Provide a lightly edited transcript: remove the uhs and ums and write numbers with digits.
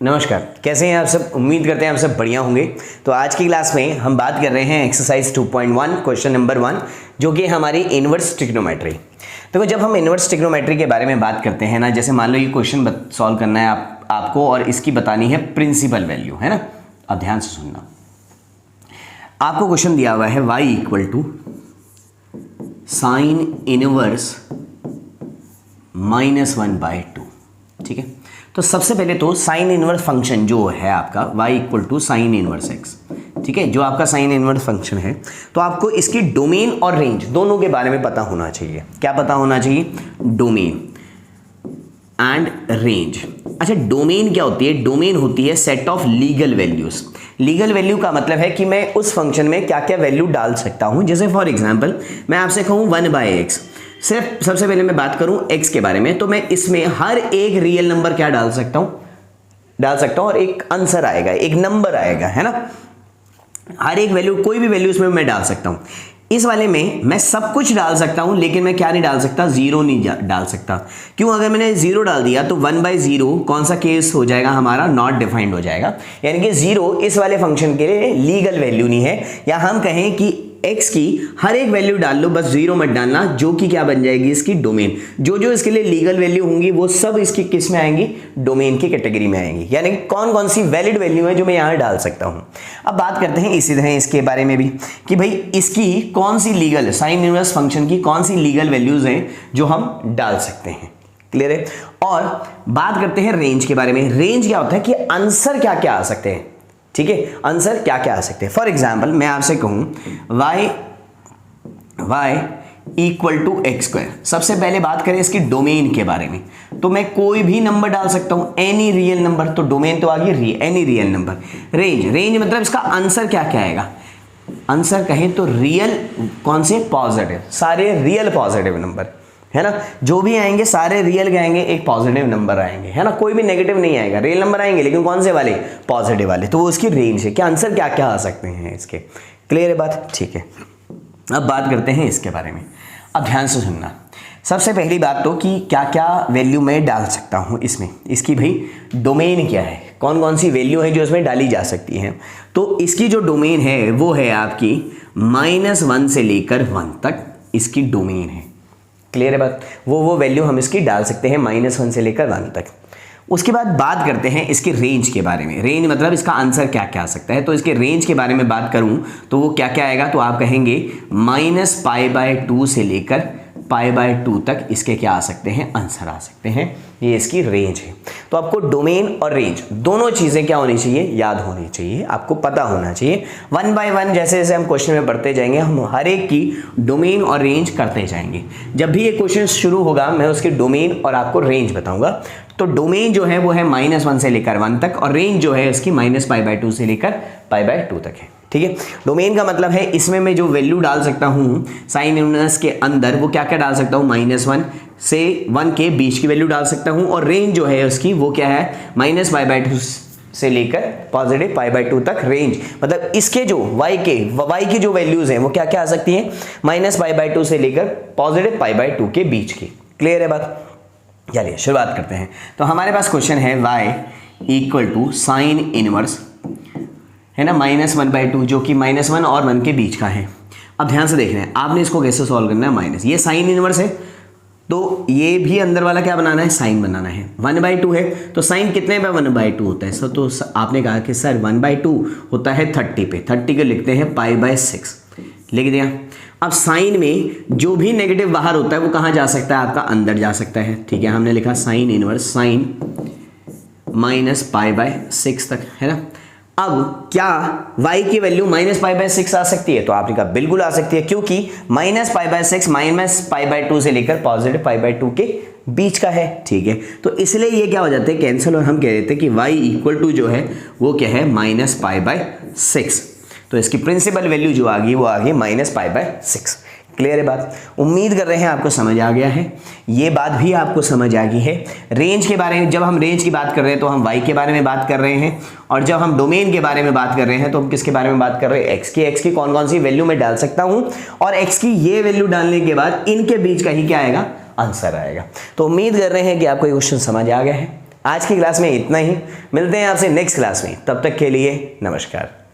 नमस्कार, कैसे हैं आप सब। उम्मीद करते हैं आप सब बढ़िया होंगे। तो आज की क्लास में हम बात कर रहे हैं एक्सरसाइज 2.1 क्वेश्चन नंबर 1 जो कि हमारी इनवर्स ट्रिग्नोमेट्री। देखो, जब हम इनवर्स ट्रिग्नोमेट्री के बारे में बात करते हैं ना, जैसे मान लो ये क्वेश्चन सॉल्व करना है आपको और इसकी बतानी है प्रिंसिपल वैल्यू, है ना। अब ध्यान से सुनना, आपको क्वेश्चन दिया हुआ है y equal to sine inverse -1/2। ठीक है, तो सबसे पहले तो साइन इनवर्स फंक्शन जो है आपका y equal to sine inverse x, ठीक है, जो आपका साइन इनवर्स फंक्शन है, तो आपको इसकी डोमेन और रेंज दोनों के बारे में पता होना चाहिए। क्या पता होना चाहिए? Domain and range. अच्छा, डोमेन क्या होती है? डोमेन होती है set of legal values. Legal value का मतलब है कि मैं उस फंक्शन में क्या क्या वैल्यू डाल सकता हूं। जैसे फॉर एग्जांपल मैं आपसे कहूं 1/x, सिर्फ सबसे पहले मैं बात करूं x के बारे में, तो मैं इसमें हर एक रियल नंबर क्या डाल सकता हूं और एक आंसर आएगा, एक नंबर आएगा, है ना। हर एक वैल्यू, कोई भी वैल्यू इसमें मैं डाल सकता हूं। इस वाले में मैं सब कुछ डाल सकता हूं, लेकिन मैं क्या नहीं डाल सकता? जीरो नहीं डाल सकता। क्यों? अगर मैंने जीरो डाल दिया तो 1/0 कौन सा केस हो जाएगा हमारा? नॉट डिफाइंड हो जाएगा। यानी कि जीरो इस वाले फंक्शन के लिए लीगल वैल्यू नहीं है। या हम कहें कि x की हर एक वैल्यू डाल लो, बस जीरो मत डालना, जो कि क्या बन जाएगी? इसकी डोमेन। जो जो इसके लिए लीगल वैल्यू होंगी वो सब इसकी किस में आएंगी? डोमेन की कैटेगरी में आएंगी। यानी कौन कौन सी वैलिड वैल्यू है जो मैं यहां डाल सकता हूं। अब बात करते हैं इसी तरह इसके बारे में भी कि भाई इसकी कौन सी लीगल, साइन इनवर्स फंक्शन की कौन सी लीगल वैल्यूज हैं जो हम डाल सकते हैं। क्लियर है? और बात करते हैं रेंज के बारे में। रेंज क्या होता है कि आंसर क्या क्या आ सकते हैं। ठीक है, आंसर क्या क्या आ सकते हैं। फॉर एग्जाम्पल मैं आपसे कहूं y इक्वल टू x²। सबसे पहले बात करें इसकी डोमेन के बारे में, तो मैं कोई भी नंबर डाल सकता हूं, एनी रियल नंबर। तो डोमेन तो आ गई एनी रियल नंबर। रेंज मतलब इसका आंसर क्या क्या आएगा? आंसर कहें तो रियल, कौन से? पॉजिटिव, सारे रियल पॉजिटिव नंबर, है ना। जो भी आएंगे सारे रियल के आएंगे, एक पॉजिटिव नंबर आएंगे, है ना। कोई भी नेगेटिव नहीं आएगा, रियल नंबर आएंगे, लेकिन कौन से वाले? पॉजिटिव वाले। तो वो उसकी रेंज है कि आंसर क्या क्या आ सकते हैं इसके। क्लियर है बात? ठीक है, अब बात करते हैं इसके बारे में। अब ध्यान से सुनना, सबसे पहली बात तो कि क्या क्या वैल्यू मैं डाल सकता हूँ इसमें। इसकी भाई डोमेन क्या है, कौन कौन सी वैल्यू है जो इसमें डाली जा सकती है। तो इसकी जो डोमेन है वो है आपकी -1 से लेकर 1 तक इसकी डोमेन है। क्लियर है बात? वो वैल्यू हम इसकी डाल सकते हैं -1 से लेकर 1 तक। उसके बाद बात करते हैं इसकी रेंज के बारे में। रेंज मतलब इसका आंसर क्या क्या आ सकता है। तो इसके रेंज के बारे में बात करूं तो वो क्या क्या आएगा? तो आप कहेंगे -π/2 से लेकर π/2 तक इसके क्या आ सकते हैं? आंसर आ सकते हैं। ये इसकी रेंज है। तो आपको डोमेन और रेंज दोनों चीज़ें क्या होनी चाहिए? याद होनी चाहिए, आपको पता होना चाहिए। 1 by 1 जैसे जैसे हम क्वेश्चन में पढ़ते जाएंगे, हम हर एक की डोमेन और रेंज करते जाएंगे। जब भी ये क्वेश्चन शुरू होगा मैं उसकी डोमेन और आपको रेंज बताऊंगा। तो डोमेन जो है वो है -1 से लेकर 1 तक, और रेंज जो है इसकी -π/2 से लेकर π/2 तक है। ठीक है, डोमेन का मतलब है इसमें मैं जो वैल्यू डाल सकता हूँ साइन इनवर्स के अंदर, वो क्या क्या डाल सकता हूँ? -1 से 1 के बीच की वैल्यू डाल सकता हूँ। और रेंज जो है उसकी वो क्या है? -π/2 से लेकर पॉजिटिव π/2 तक रेंज। मतलब इसके जो y की जो वैल्यूज हैं वो क्या क्या आ सकती हैं? -π/2 से लेकर पॉजिटिव π/2 के बीच की। क्लियर है बात? चलिए शुरुआत करते हैं। तो हमारे पास क्वेश्चन है y equal to sine inverse, है ना, -1/2, जो कि -1 और 1 के बीच का है। अब ध्यान से देखना है आपने इसको कैसे सॉल्व करना है। माइनस, ये साइन इनवर्स है तो ये भी अंदर वाला क्या बनाना है? साइन बनाना है। 1/2 है तो साइन कितने पे 1/2 होता है? सर तो आपने कहा कि सर 1/2 होता है 30 पे। 30 को लिखते हैं π/6, लिख दिया। अब साइन में जो भी नेगेटिव बाहर होता है वो कहाँ जा सकता है? आपका अंदर जा सकता है। ठीक है, हमने लिखा साइन इनवर्स साइन -π/6 तक, है ना। अब क्या y की वैल्यू -π/6 आ सकती है? तो आपने कहा बिल्कुल आ सकती है, क्योंकि -π/6 -π/2 से लेकर पॉजिटिव π/2 के बीच का है। ठीक है, तो इसलिए ये क्या हो जाते हैं? कैंसिल। और हम कह देते हैं कि y इक्वल टू जो है वो क्या है? -π/6। तो इसकी प्रिंसिपल वैल्यू जो आ गई वो आ गई -π/6। क्लियर है बात? उम्मीद कर रहे हैं आपको समझ आ गया है। ये बात भी आपको समझ आ गई है। रेंज के बारे में, जब हम रेंज की बात कर रहे हैं तो हम y के बारे में बात कर रहे हैं, और जब हम डोमेन के बारे में बात कर रहे हैं तो हम किसके बारे में बात कर रहे हैं? x की कौन कौन सी वैल्यू मैं डाल सकता हूं, और x की ये वैल्यू डालने के बाद इनके बीच का ही क्या आएगा? आंसर आएगा। तो उम्मीद कर रहे हैं कि आपको ये क्वेश्चन समझ आ गया है। आज की क्लास में इतना ही, मिलते हैं आपसे नेक्स्ट क्लास में, तब तक के लिए नमस्कार।